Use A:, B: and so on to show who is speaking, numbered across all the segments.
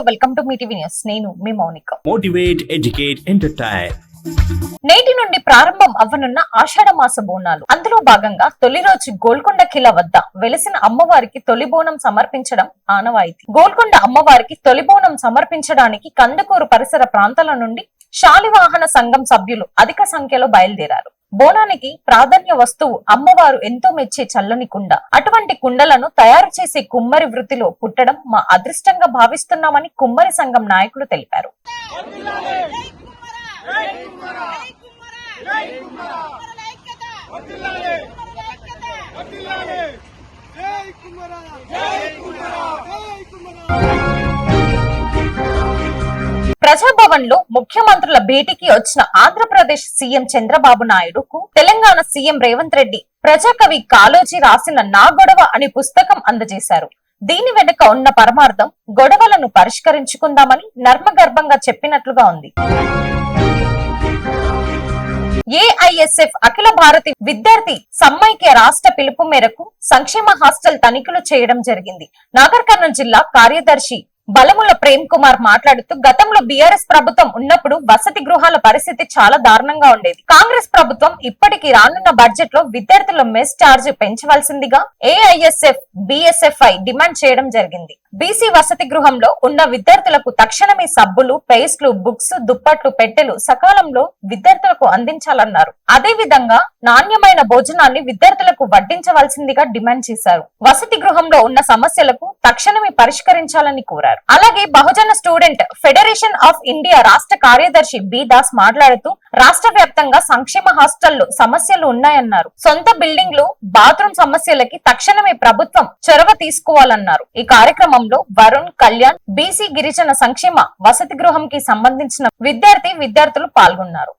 A: Welcome to మీ TV news. నేను మీ మౌనిక.
B: Motivate, educate, entertain.
A: నేటి నుండి ప్రారంభం అవ్వనున్న ఆషాఢ మాస బోనాలు. అందులో భాగంగా తొలి రోజు గోల్కొండ ఖిల వద్ద వెలిసిన అమ్మవారికి తొలి బోనం సమర్పించడం ఆనవాయితీ. గోల్కొండ అమ్మవారికి తొలి బోనం సమర్పించడానికి కందుకూరు పరిసర ప్రాంతాల నుండి శాలివాహన సంఘం సభ్యులు అధిక సంఖ్యలో బయలుదేరారు. బోనానికి ప్రాధాన్య వస్తువు అమ్మవారు ఎంతో మెచ్చే చల్లని కుండ. అటువంటి కుండలను తయారు చేసే కుమ్మరి వృత్తిలో పుట్టడం మా అదృష్టంగా భావిస్తున్నామని కుమ్మరి సంఘం నాయకులు తెలిపారు. ప్రజాభవన్ లో ముఖ్యమంత్రుల భేటీకి వచ్చిన ఆంధ్రప్రదేశ్ సీఎం చంద్రబాబు నాయుడుకు తెలంగాణ సీఎం రేవంత్ రెడ్డి ప్రజాకవి కాళోజీ రాసిన నా గొడవ అనే పుస్తకం అందజేశారు. దీని వెనుక ఉన్న పరమార్థం గొడవలను పరిష్కరించుకుందామని నర్మగర్భంగా చెప్పినట్లుగా ఉంది. ఏఐఎస్ఎఫ్ అఖిల భారతీయ విద్యార్థి సమైక్య రాష్ట్ర పిలుపు మేరకు సంక్షేమ హాస్టల్ తనిఖీలు చేయడం జరిగింది. నాగర్ కర్నూలు జిల్లా కార్యదర్శి బలముల ప్రేమ్ కుమార్ మాట్లాడుతూ గతంలో బీఆర్ఎస్ ప్రభుత్వం ఉన్నప్పుడు వసతి గృహాల పరిస్థితి చాలా దారుణంగా ఉండేది. కాంగ్రెస్ ప్రభుత్వం ఇప్పటికీ రానున్న బడ్జెట్ లో విద్యార్థుల మెస్ ఛార్జ్ పెంచవలసిందిగా ఏఐఎస్ఎఫ్ బిఎస్ఎఫ్ఐ డిమాండ్ చేయడం జరిగింది. బీసీ వసతి గృహంలో ఉన్న విద్యార్థులకు తక్షణమే సబ్బులు, పేస్ట్లు, బుక్స్, దుప్పట్లు, పెట్టెలు సకాలంలో విద్యార్థులకు అందించాలన్నారు. అదే విధంగా నాణ్యమైన భోజనాన్ని విద్యార్థులకు వడ్డించవలసిందిగా డిమాండ్ చేశారు. వసతి గృహంలో ఉన్న సమస్యలకు తక్షణమే పరిష్కరించాలని కోరారు. అలాగే బహుజన స్టూడెంట్ ఫెడరేషన్ ఆఫ్ ఇండియా రాష్ట్ర కార్యదర్శి బి దాస్ మాట్లాడుతూ రాష్ట్ర వ్యాప్తంగా సంక్షేమ హాస్టల్లో సమస్యలు ఉన్నాయన్నారు. సొంత బిల్డింగ్లు, బాత్రూమ్ సమస్యలకి తక్షణమే ప్రభుత్వం చొరవ తీసుకోవాలన్నారు. ఈ కార్యక్రమంలో వరుణ్, కళ్యాణ్, బీసీ గిరిజన సంక్షేమ వసతి గృహంకి సంబంధించిన విద్యార్థులు పాల్గొన్నారు.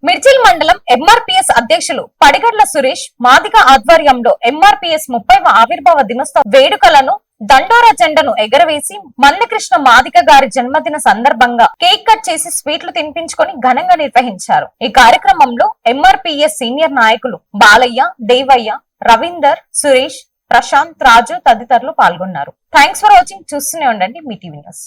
A: మిర్చిల్ మండలం ఎంఆర్పీఎస్ అధ్యక్షులు పడిగడ్ల సురేష్ మాదిగ ఆధ్వర్యంలో ఎంఆర్పీఎస్ 30వ ఆవిర్భావ దినోత్సవ వేడుకలను దండోరా జెండను ఎగరవేసి మందకృష్ణ మాదిగ గారి జన్మదిన సందర్భంగా కేక్ కట్ చేసి స్వీట్లు తినిపించుకొని ఘనంగా నిర్వహించారు. ఈ కార్యక్రమంలో ఎంఆర్పీఎస్ సీనియర్ నాయకులు బాలయ్య, దేవయ్య, రవీందర్, సురేష్, ప్రశాంత్, రాజు తదితరులు పాల్గొన్నారు. Thanks for watching. చూస్తూనే ఉండండి మీ టీవీ న్యూస్.